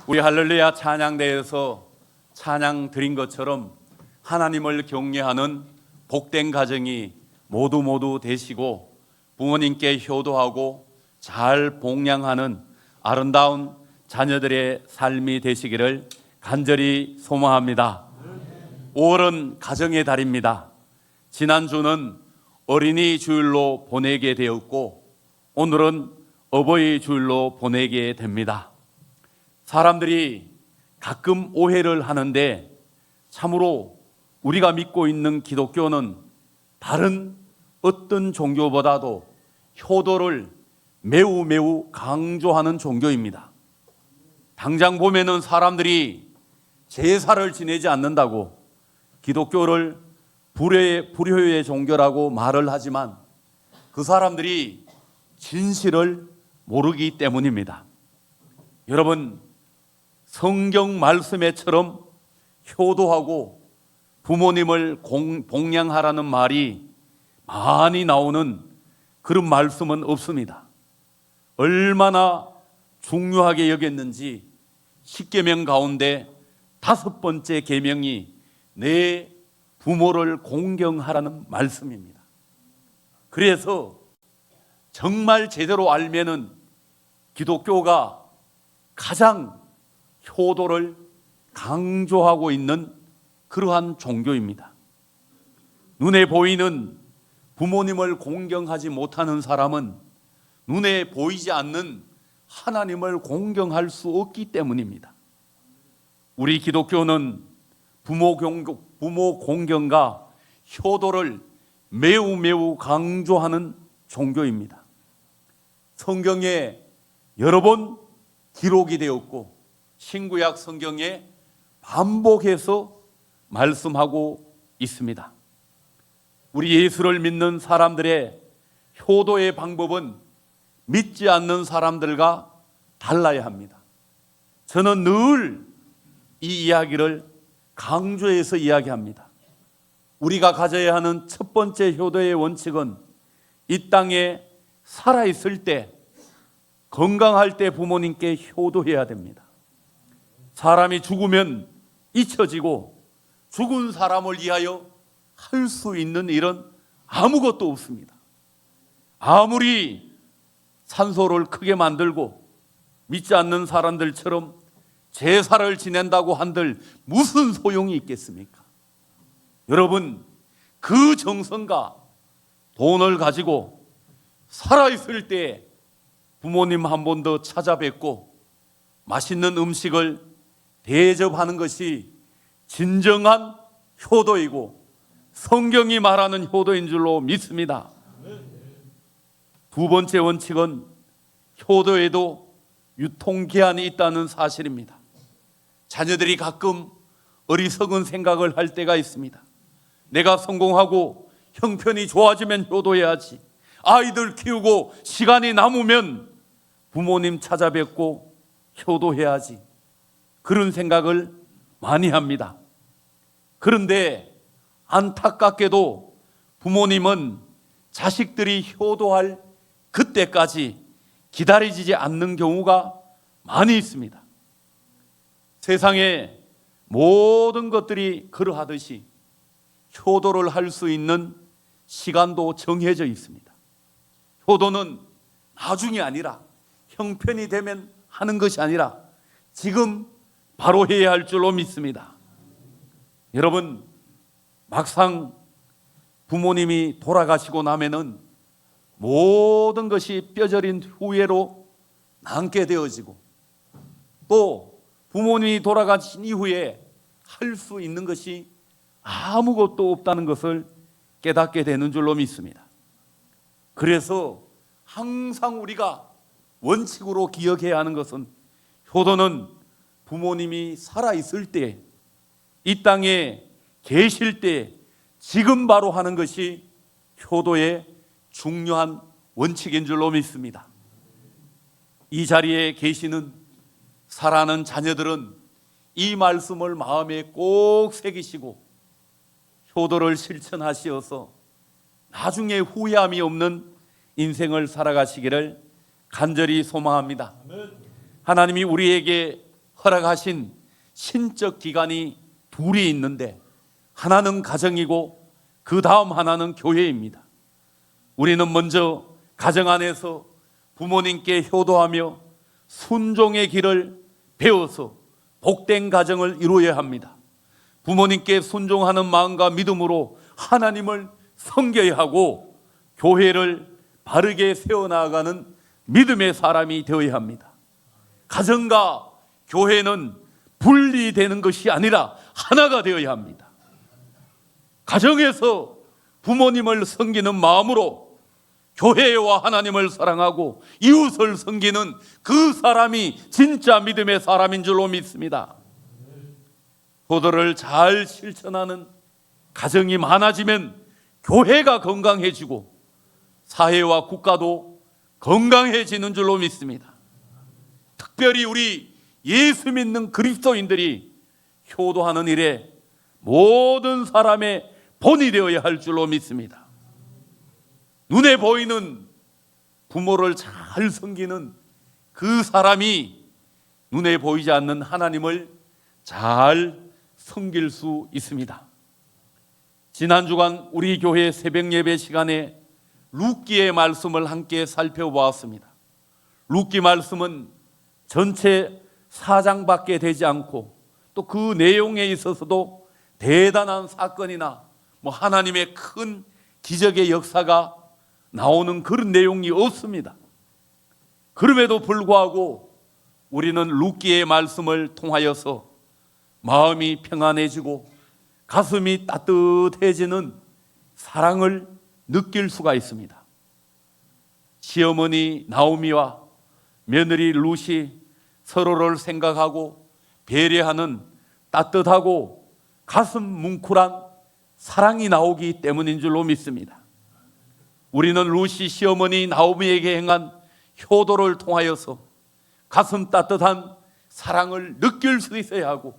우리 할렐루야 찬양대에서 찬양 드린 것처럼 하나님을 경외하는 복된 가정이 모두 되시고 부모님께 효도하고 잘 봉양하는 아름다운 자녀들의 삶이 되시기를 간절히 소망합니다. 5월은 가정의 달입니다. 지난주는 어린이 주일로 보내게 되었고 오늘은 어버이 주일로 보내게 됩니다. 사람들이 가끔 오해를 하는데 참으로 우리가 믿고 있는 기독교는 다른 어떤 종교보다도 효도를 매우 강조하는 종교입니다. 당장 보면은 사람들이 제사를 지내지 않는다고 기독교를 불효의 종교라고 말을 하지만 그 사람들이 진실을 모르기 때문입니다. 여러분, 성경 말씀에처럼 효도하고 부모님을 봉양하라는 말이 많이 나오는 그런 말씀은 없습니다. 얼마나 중요하게 여겼는지 10계명 가운데 5번째 계명이 내 부모를 공경하라는 말씀입니다. 그래서 정말 제대로 알면은 기독교가 가장 효도를 강조하고 있는 그러한 종교입니다. 눈에 보이는 부모님을 공경하지 못하는 사람은 눈에 보이지 않는 하나님을 공경할 수 없기 때문입니다. 우리 기독교는 부모 공경과 효도를 매우 강조하는 종교입니다. 성경에 여러 번 기록이 되었고 신구약 성경에 반복해서 말씀하고 있습니다. 우리 예수를 믿는 사람들의 효도의 방법은 믿지 않는 사람들과 달라야 합니다. 저는 늘 이 이야기를 강조해서 이야기합니다. 우리가 가져야 하는 첫 번째 효도의 원칙은 이 땅에 살아있을 때, 건강할 때 부모님께 효도해야 됩니다. 사람이 죽으면 잊혀지고 죽은 사람을 위하여 할 수 있는 일은 아무것도 없습니다. 아무리 산소를 크게 만들고 믿지 않는 사람들처럼 제사를 지낸다고 한들 무슨 소용이 있겠습니까? 여러분, 그 정성과 돈을 가지고 살아있을 때 부모님 한 번 더 찾아뵙고 맛있는 음식을 대접하는 것이 진정한 효도이고 성경이 말하는 효도인 줄로 믿습니다. 두 번째 원칙은 효도에도 유통기한이 있다는 사실입니다. 자녀들이 가끔 어리석은 생각을 할 때가 있습니다. 내가 성공하고 형편이 좋아지면 효도해야지. 아이들 키우고 시간이 남으면 부모님 찾아뵙고 효도해야지. 그런 생각을 많이 합니다. 그런데 안타깝게도 부모님은 자식들이 효도할 그때까지 기다리지 않는 경우가 많이 있습니다. 세상에 모든 것들이 그러하듯이 효도를 할 수 있는 시간도 정해져 있습니다. 효도는 나중이 아니라 형편이 되면 하는 것이 아니라 지금 바로 해야 할 줄로 믿습니다. 여러분, 막상 부모님이 돌아가시고 나면은 모든 것이 뼈저린 후회로 남게 되어지고 또 부모님이 돌아가신 이후에 할 수 있는 것이 아무것도 없다는 것을 깨닫게 되는 줄로 믿습니다. 그래서 항상 우리가 원칙으로 기억해야 하는 것은 효도는 부모님이 살아있을 때, 이 땅에 계실 때 지금 바로 하는 것이 효도의 중요한 원칙인 줄로 믿습니다. 이 자리에 계시는 사랑하는 자녀들은 이 말씀을 마음에 꼭 새기시고 효도를 실천하시어서 나중에 후회함이 없는 인생을 살아가시기를 간절히 소망합니다. 하나님이 우리에게 허락하신 신적 기관이 둘이 있는데 하나는 가정이고 그 다음 하나는 교회입니다. 우리는 먼저 가정 안에서 부모님께 효도하며 순종의 길을 배워서 복된 가정을 이루어야 합니다. 부모님께 순종하는 마음과 믿음으로 하나님을 섬겨야 하고 교회를 바르게 세워나가는 믿음의 사람이 되어야 합니다. 가정과 교회는 분리되는 것이 아니라 하나가 되어야 합니다. 가정에서 부모님을 섬기는 마음으로 교회와 하나님을 사랑하고 이웃을 섬기는 그 사람이 진짜 믿음의 사람인 줄로 믿습니다. 효도를 잘 실천하는 가정이 많아지면 교회가 건강해지고 사회와 국가도 건강해지는 줄로 믿습니다. 특별히 우리 예수 믿는 그리스도인들이 효도하는 일에 모든 사람의 본이 되어야 할 줄로 믿습니다. 눈에 보이는 부모를 잘 섬기는 그 사람이 눈에 보이지 않는 하나님을 잘 섬길 수 있습니다. 지난 주간 우리 교회 새벽 예배 시간에 룻기의 말씀을 함께 살펴보았습니다. 룻기 말씀은 전체 4장밖에 되지 않고 또 그 내용에 있어서도 대단한 사건이나 하나님의 큰 기적의 역사가 나오는 그런 내용이 없습니다. 그럼에도 불구하고 우리는 룻기의 말씀을 통하여서 마음이 평안해지고 가슴이 따뜻해지는 사랑을 느낄 수가 있습니다. 시어머니 나오미와 며느리 룻이 서로를 생각하고 배려하는 따뜻하고 가슴 뭉클한 사랑이 나오기 때문인 줄로 믿습니다. 우리는 룻이 시어머니 나오미에게 행한 효도를 통하여서 가슴 따뜻한 사랑을 느낄 수 있어야 하고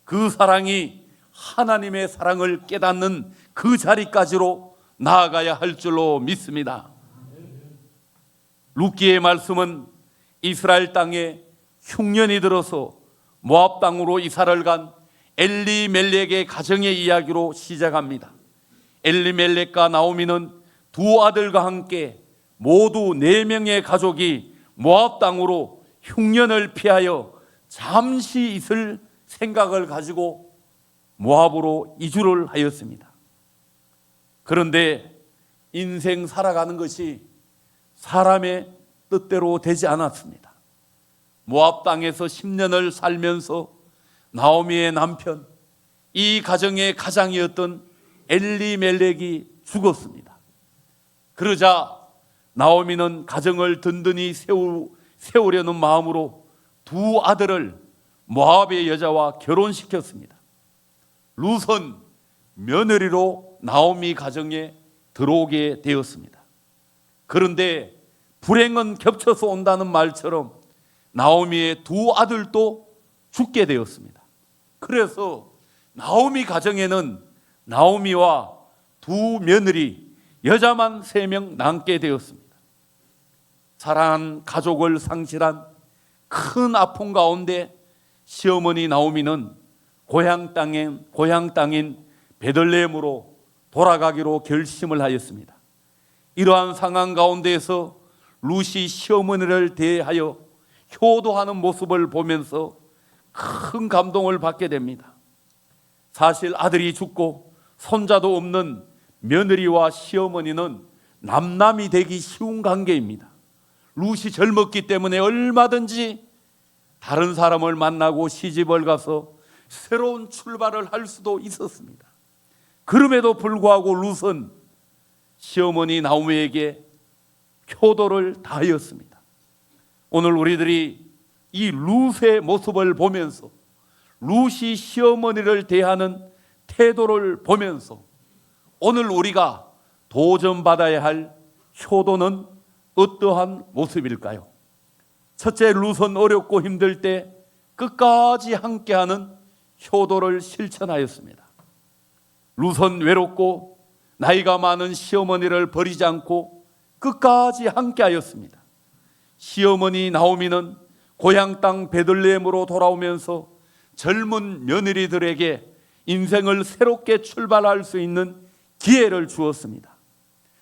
그 사랑이 하나님의 사랑을 깨닫는 그 자리까지로 나아가야 할 줄로 믿습니다. 룻기의 말씀은 이스라엘 땅에 흉년이 들어서 모압 땅으로 이사를 간 엘리멜렉의 가정의 이야기로 시작합니다. 엘리멜렉과 나오미는 두 아들과 함께 모두 4명의 가족이 모압 땅으로 흉년을 피하여 잠시 있을 생각을 가지고 모압으로 이주를 하였습니다. 그런데 인생 살아가는 것이 사람의 뜻대로 되지 않았습니다. 모압 땅에서 10년을 살면서 나오미의 남편, 이 가정의 가장이었던 엘리멜렉이 죽었습니다. 그러자 나오미는 가정을 든든히 세우려는 마음으로 두 아들을 모압의 여자와 결혼시켰습니다. 룻은 며느리로 나오미 가정에 들어오게 되었습니다. 그런데 불행은 겹쳐서 온다는 말처럼 나오미의 두 아들도 죽게 되었습니다. 그래서 나오미 가정에는 나오미와 두 며느리, 여자만 3명 남게 되었습니다. 사랑하는 가족을 상실한 큰 아픔 가운데 시어머니 나오미는 고향 땅인 베들레헴으로 돌아가기로 결심을 하였습니다. 이러한 상황 가운데에서 룻이 시어머니를 대하여 효도하는 모습을 보면서 큰 감동을 받게 됩니다. 사실 아들이 죽고 손자도 없는 며느리와 시어머니는 남남이 되기 쉬운 관계입니다. 룻이 젊었기 때문에 얼마든지 다른 사람을 만나고 시집을 가서 새로운 출발을 할 수도 있었습니다. 그럼에도 불구하고 룻은 시어머니 나오미에게 효도를 다하였습니다. 오늘 우리들이 이 룻의 모습을 보면서 룻이 시어머니를 대하는 태도를 보면서 오늘 우리가 도전받아야 할 효도는 어떠한 모습일까요? 첫째, 룻은 어렵고 힘들 때 끝까지 함께하는 효도를 실천하였습니다. 룻은 외롭고 나이가 많은 시어머니를 버리지 않고 끝까지 함께하였습니다. 시어머니 나오미는 고향 땅 베들레헴으로 돌아오면서 젊은 며느리들에게 인생을 새롭게 출발할 수 있는 기회를 주었습니다.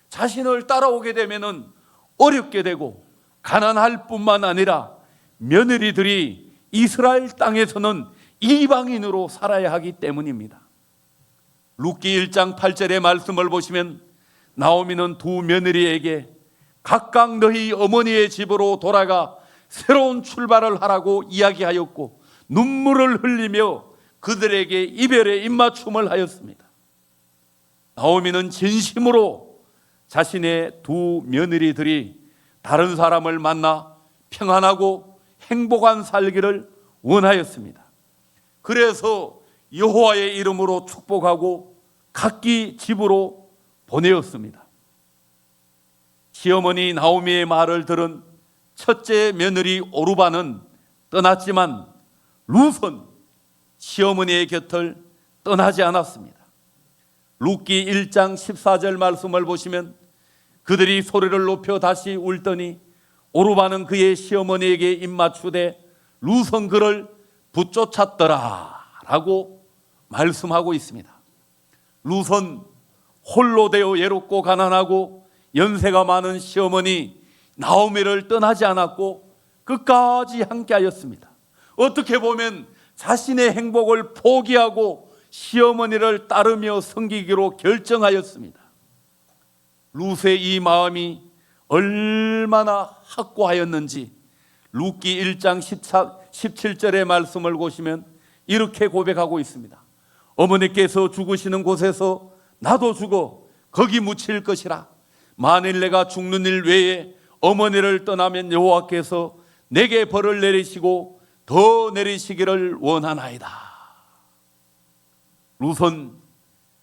자신을 따라오게 되면 어렵게 되고 가난할 뿐만 아니라 며느리들이 이스라엘 땅에서는 이방인으로 살아야 하기 때문입니다. 룻기 1장 8절의 말씀을 보시면 나오미는 두 며느리에게 각각 너희 어머니의 집으로 돌아가 새로운 출발을 하라고 이야기하였고 눈물을 흘리며 그들에게 이별의 입맞춤을 하였습니다. 나오미는 진심으로 자신의 두 며느리들이 다른 사람을 만나 평안하고 행복한 살기를 원하였습니다. 그래서 여호와의 이름으로 축복하고 각기 집으로 보내었습니다. 시어머니 나오미의 말을 들은 첫째 며느리 오르바는 떠났지만 룻은 시어머니의 곁을 떠나지 않았습니다. 룻기 1장 14절 말씀을 보시면 그들이 소리를 높여 다시 울더니 오르바는 그의 시어머니에게 입맞추되 룻은 그를 붙쫓았더라 라고 말씀하고 있습니다. 룻은 홀로 되어 외롭고 가난하고 연세가 많은 시어머니 나오미를 떠나지 않았고 끝까지 함께하였습니다. 어떻게 보면 자신의 행복을 포기하고 시어머니를 따르며 섬기기로 결정하였습니다. 룻의 이 마음이 얼마나 확고하였는지 룻기 1장 17절의 말씀을 보시면 이렇게 고백하고 있습니다. 어머니께서 죽으시는 곳에서 나도 죽어 거기 묻힐 것이라. 만일 내가 죽는 일 외에 어머니를 떠나면 여호와께서 내게 벌을 내리시고 더 내리시기를 원하나이다. 룻은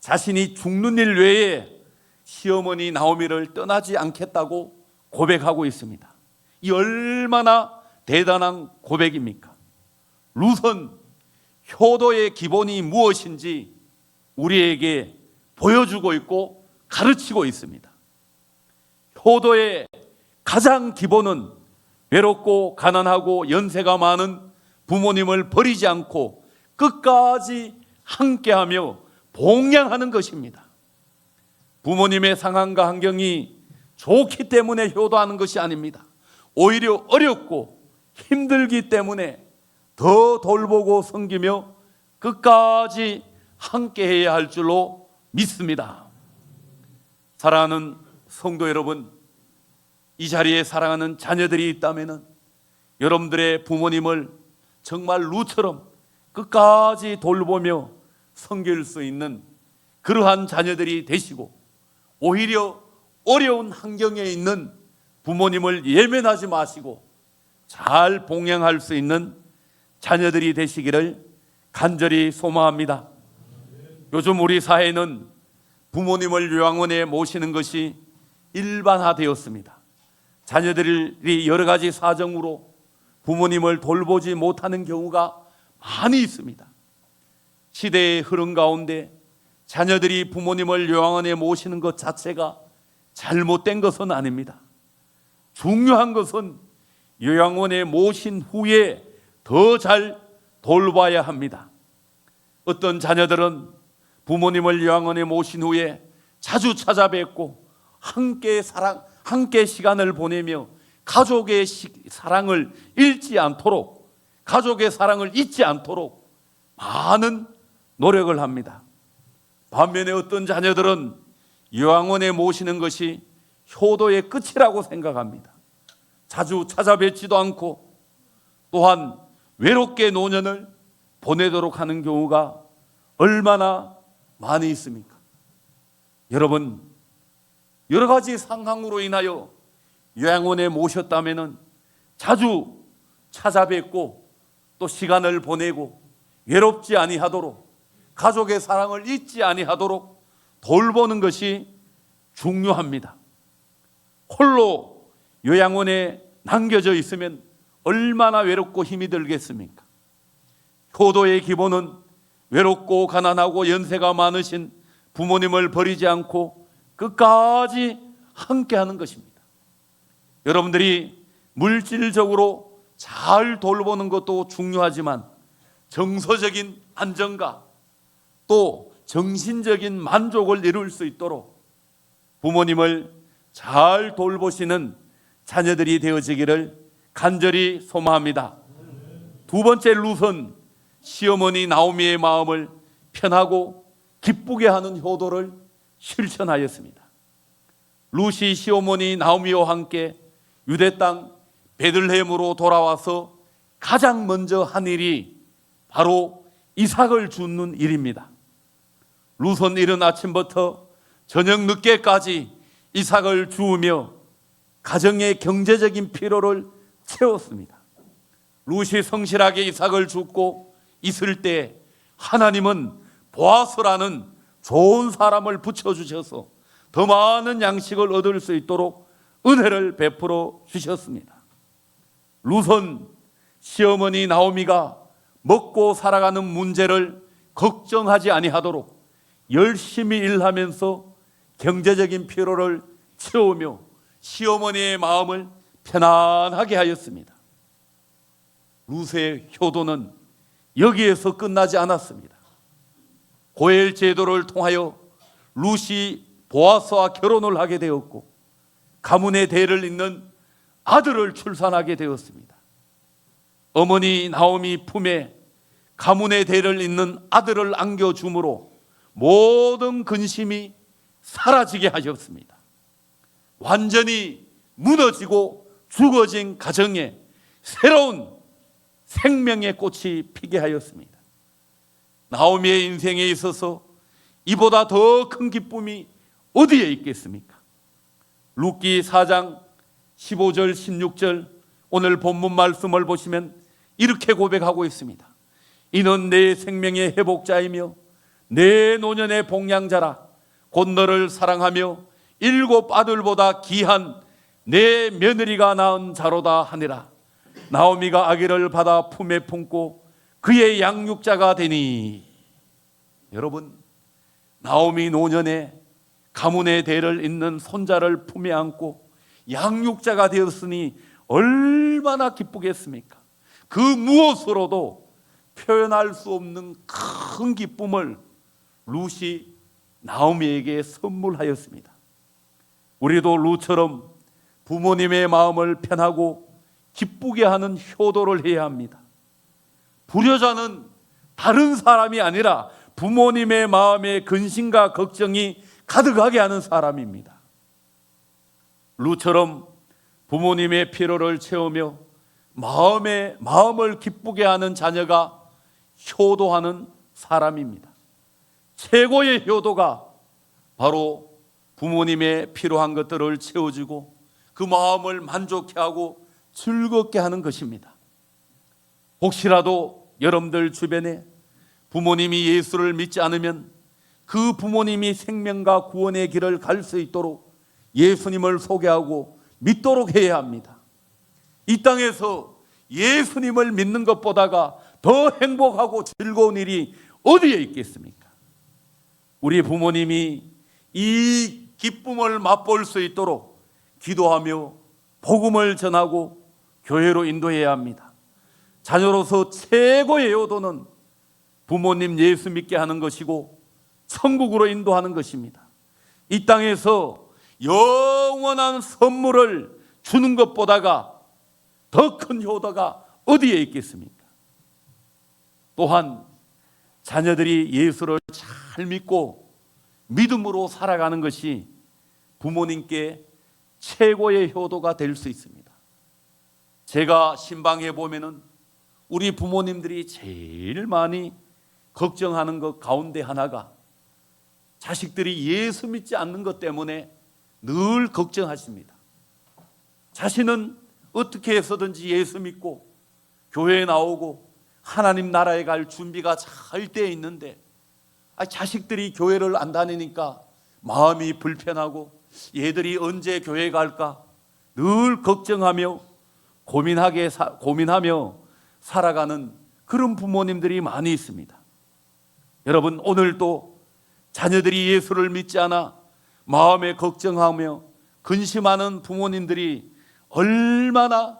자신이 죽는 일 외에 시어머니 나오미를 떠나지 않겠다고 고백하고 있습니다. 이 얼마나 대단한 고백입니까? 룻은 효도의 기본이 무엇인지 우리에게 보여주고 있고 가르치고 있습니다. 효도의 가장 기본은 외롭고 가난하고 연세가 많은 부모님을 버리지 않고 끝까지 함께하며 봉양하는 것입니다. 부모님의 상황과 환경이 좋기 때문에 효도하는 것이 아닙니다. 오히려 어렵고 힘들기 때문에 더 돌보고 섬기며 끝까지 함께해야 할 줄로 믿습니다. 사랑하는 성도 여러분, 이 자리에 사랑하는 자녀들이 있다면 여러분들의 부모님을 정말 룻처럼 끝까지 돌보며 섬길 수 있는 그러한 자녀들이 되시고, 오히려 어려운 환경에 있는 부모님을 예면하지 마시고 잘 봉양할 수 있는 자녀들이 되시기를 간절히 소망합니다. 요즘 우리 사회는 부모님을 요양원에 모시는 것이 일반화되었습니다. 자녀들이 여러 가지 사정으로 부모님을 돌보지 못하는 경우가 많이 있습니다. 시대의 흐름 가운데 자녀들이 부모님을 요양원에 모시는 것 자체가 잘못된 것은 아닙니다. 중요한 것은 요양원에 모신 후에 더 잘 돌봐야 합니다. 어떤 자녀들은 부모님을 요양원에 모신 후에 자주 찾아뵙고 함께 시간을 보내며 가족의 사랑을 잃지 않도록, 가족의 사랑을 잊지 않도록 많은 노력을 합니다. 반면에 어떤 자녀들은 요양원에 모시는 것이 효도의 끝이라고 생각합니다. 자주 찾아뵙지도 않고 또한 외롭게 노년을 보내도록 하는 경우가 얼마나 많이 있습니까? 여러분, 여러 가지 상황으로 인하여 요양원에 모셨다면 자주 찾아뵙고 또 시간을 보내고 외롭지 아니하도록, 가족의 사랑을 잊지 아니하도록 돌보는 것이 중요합니다. 홀로 요양원에 남겨져 있으면 얼마나 외롭고 힘이 들겠습니까? 효도의 기본은 외롭고 가난하고 연세가 많으신 부모님을 버리지 않고 끝까지 함께하는 것입니다. 여러분들이 물질적으로 잘 돌보는 것도 중요하지만 정서적인 안정과 또 정신적인 만족을 이룰 수 있도록 부모님을 잘 돌보시는 자녀들이 되어지기를 간절히 소망합니다. 두 번째 룻은 시어머니 나오미의 마음을 편하고 기쁘게 하는 효도를 실천하였습니다. 룻이 시어머니 나오미와 함께 유대 땅 베들레헴으로 돌아와서 가장 먼저 한 일이 바로 이삭을 주는 일입니다. 룻은 이른 아침부터 저녁 늦게까지 이삭을 주우며 가정의 경제적인 필요를 채웠습니다. 룻이 성실하게 이삭을 줍고 있을 때 하나님은 보아스라는 좋은 사람을 붙여주셔서 더 많은 양식을 얻을 수 있도록 은혜를 베풀어 주셨습니다. 룻은 시어머니 나오미가 먹고 살아가는 문제를 걱정하지 아니하도록 열심히 일하면서 경제적인 필요를 채우며 시어머니의 마음을 편안하게 하였습니다. 룻의 효도는 여기에서 끝나지 않았습니다. 고엘 제도를 통하여 룻이 보아스와 결혼을 하게 되었고 가문의 대를 잇는 아들을 출산하게 되었습니다. 어머니 나오미 품에 가문의 대를 잇는 아들을 안겨줌으로 모든 근심이 사라지게 하셨습니다. 완전히 무너지고 죽어진 가정에 새로운 생명의 꽃이 피게 하였습니다. 나오미의 인생에 있어서 이보다 더 큰 기쁨이 어디에 있겠습니까? 룻기 4장 15절 16절 오늘 본문 말씀을 보시면 이렇게 고백하고 있습니다. 이는 내 생명의 회복자이며 내 노년의 복량자라. 곧 너를 사랑하며 7 아들보다 귀한 내 며느리가 낳은 자로다 하니라. 나오미가 아기를 받아 품에 품고 그의 양육자가 되니. 여러분, 나오미 노년에 가문의 대를 잇는 손자를 품에 안고 양육자가 되었으니 얼마나 기쁘겠습니까? 그 무엇으로도 표현할 수 없는 큰 기쁨을 룻이 나오미에게 선물하였습니다. 우리도 룻처럼 부모님의 마음을 편하고 기쁘게 하는 효도를 해야 합니다. 불효자는 다른 사람이 아니라 부모님의 마음에 근심과 걱정이 가득하게 하는 사람입니다. 룻처럼 부모님의 필요를 채우며 마음을 기쁘게 하는 자녀가 효도하는 사람입니다. 최고의 효도가 바로 부모님의 필요한 것들을 채워주고 그 마음을 만족해 하고 즐겁게 하는 것입니다. 혹시라도 여러분들 주변에 부모님이 예수를 믿지 않으면 그 부모님이 생명과 구원의 길을 갈 수 있도록 예수님을 소개하고 믿도록 해야 합니다. 이 땅에서 예수님을 믿는 것보다가 더 행복하고 즐거운 일이 어디에 있겠습니까? 우리 부모님이 이 기쁨을 맛볼 수 있도록 기도하며 복음을 전하고 교회로 인도해야 합니다. 자녀로서 최고의 효도는 부모님 예수 믿게 하는 것이고 천국으로 인도하는 것입니다. 이 땅에서 영원한 선물을 주는 것보다가 더 큰 효도가 어디에 있겠습니까? 또한 자녀들이 예수를 잘 믿고 믿음으로 살아가는 것이 부모님께 최고의 효도가 될 수 있습니다. 제가 신방해 보면은 우리 부모님들이 제일 많이 걱정하는 것 가운데 하나가 자식들이 예수 믿지 않는 것 때문에 늘 걱정하십니다. 자신은 어떻게 해서든지 예수 믿고 교회에 나오고 하나님 나라에 갈 준비가 잘 돼 있는데 자식들이 교회를 안 다니니까 마음이 불편하고 얘들이 언제 교회 갈까 늘 걱정하며 고민하며 살아가는 그런 부모님들이 많이 있습니다. 여러분, 오늘도 자녀들이 예수를 믿지 않아 마음에 걱정하며 근심하는 부모님들이 얼마나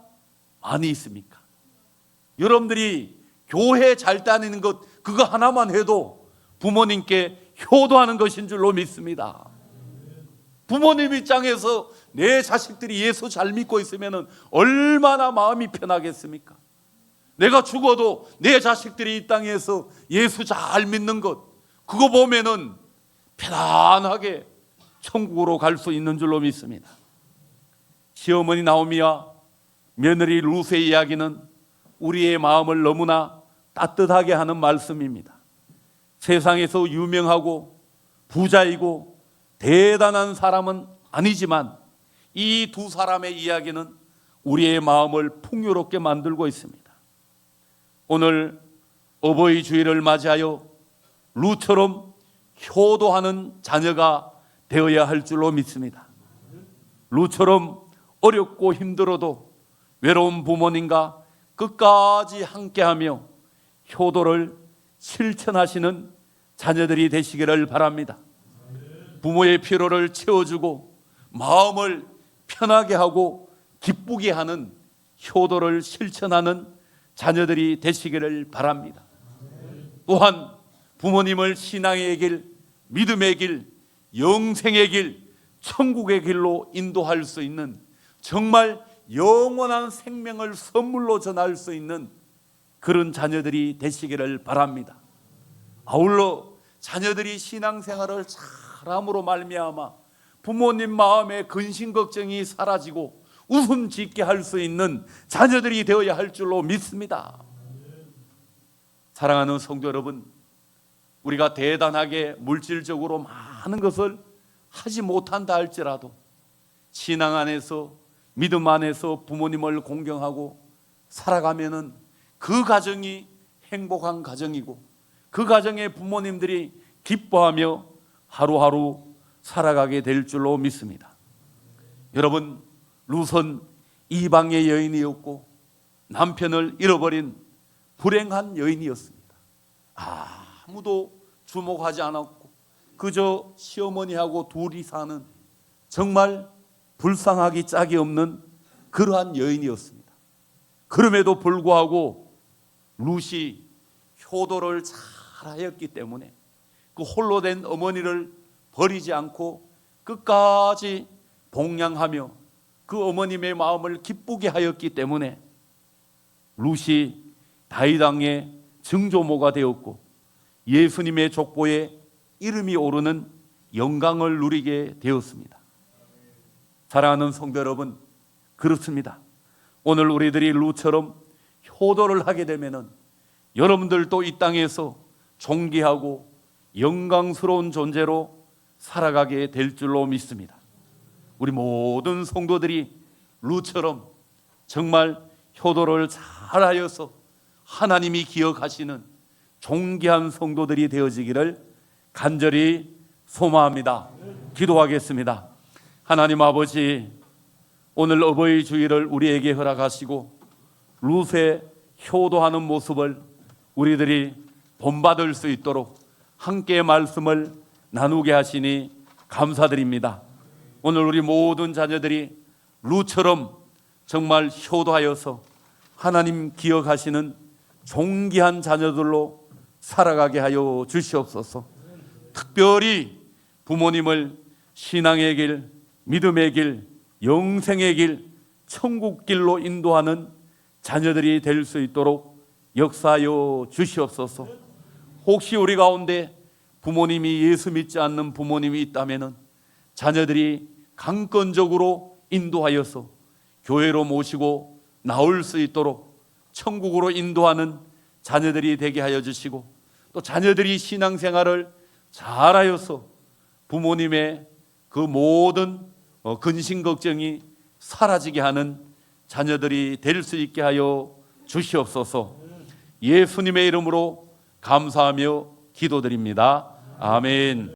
많이 있습니까? 여러분들이 교회 잘 다니는 것 그거 하나만 해도 부모님께 효도하는 것인 줄로 믿습니다. 부모님 입장에서 내 자식들이 예수 잘 믿고 있으면 얼마나 마음이 편하겠습니까? 내가 죽어도 내 자식들이 이 땅에서 예수 잘 믿는 것 그거 보면은 편안하게 천국으로 갈 수 있는 줄로 믿습니다. 시어머니 나오미와 며느리 룻의 이야기는 우리의 마음을 너무나 따뜻하게 하는 말씀입니다. 세상에서 유명하고 부자이고 대단한 사람은 아니지만 이 두 사람의 이야기는 우리의 마음을 풍요롭게 만들고 있습니다. 오늘 어버이 주일을 맞이하여 룻처럼 효도하는 자녀가 되어야 할 줄로 믿습니다. 룻처럼 어렵고 힘들어도 외로운 부모님과 끝까지 함께하며 효도를 실천하시는 자녀들이 되시기를 바랍니다. 부모의 필요를 채워주고 마음을 편하게 하고 기쁘게 하는 효도를 실천하는 자녀들이 되시기를 바랍니다. 또한 부모님을 신앙의 길, 믿음의 길, 영생의 길, 천국의 길로 인도할 수 있는 정말 영원한 생명을 선물로 전할 수 있는 그런 자녀들이 되시기를 바랍니다. 아울러 자녀들이 신앙생활을 잘함으로 말미암아 부모님 마음의 근심 걱정이 사라지고 웃음 짓게 할 수 있는 자녀들이 되어야 할 줄로 믿습니다. 사랑하는 성도 여러분, 우리가 대단하게 물질적으로 많은 것을 하지 못한다 할지라도 신앙 안에서 믿음 안에서 부모님을 공경하고 살아가면은 그 가정이 행복한 가정이고 그 가정의 부모님들이 기뻐하며 하루하루 살아가게 될 줄로 믿습니다. 여러분, 룻은 이방의 여인이었고 남편을 잃어버린 불행한 여인이었습니다. 아무도 주목하지 않았고 그저 시어머니하고 둘이 사는 정말 불쌍하기 짝이 없는 그러한 여인이었습니다. 그럼에도 불구하고 룻이 효도를 잘하였기 때문에 그 홀로 된 어머니를 버리지 않고 끝까지 봉양하며 그 어머님의 마음을 기쁘게 하였기 때문에 룻이 다윗 왕의 증조모가 되었고 예수님의 족보에 이름이 오르는 영광을 누리게 되었습니다. 사랑하는 성도 여러분, 그렇습니다. 오늘 우리들이 룻처럼 효도를 하게 되면은 여러분들도 이 땅에서 존귀하고 영광스러운 존재로 살아가게 될 줄로 믿습니다. 우리 모든 성도들이 룻처럼 정말 효도를 잘하여서 하나님이 기억하시는 존귀한 성도들이 되어지기를 간절히 소망합니다. 기도하겠습니다. 하나님 아버지, 오늘 어버이 주일을 우리에게 허락하시고 룻의 효도하는 모습을 우리들이 본받을 수 있도록 함께 말씀을 나누게 하시니 감사드립니다. 오늘 우리 모든 자녀들이 룻처럼 정말 효도하여서 하나님 기억하시는 존귀한 자녀들로 살아가게 하여 주시옵소서. 특별히 부모님을 신앙의 길, 믿음의 길, 영생의 길, 천국 길로 인도하는 자녀들이 될 수 있도록 역사하여 주시옵소서. 혹시 우리 가운데 부모님이 예수 믿지 않는 부모님이 있다면 자녀들이 강건적으로 인도하여서 교회로 모시고 나올 수 있도록 천국으로 인도하는 자녀들이 되게 하여 주시고, 또 자녀들이 신앙생활을 잘하여서 부모님의 그 모든 근심 걱정이 사라지게 하는 자녀들이 될 수 있게 하여 주시옵소서. 예수님의 이름으로 감사하며 기도드립니다. 아멘.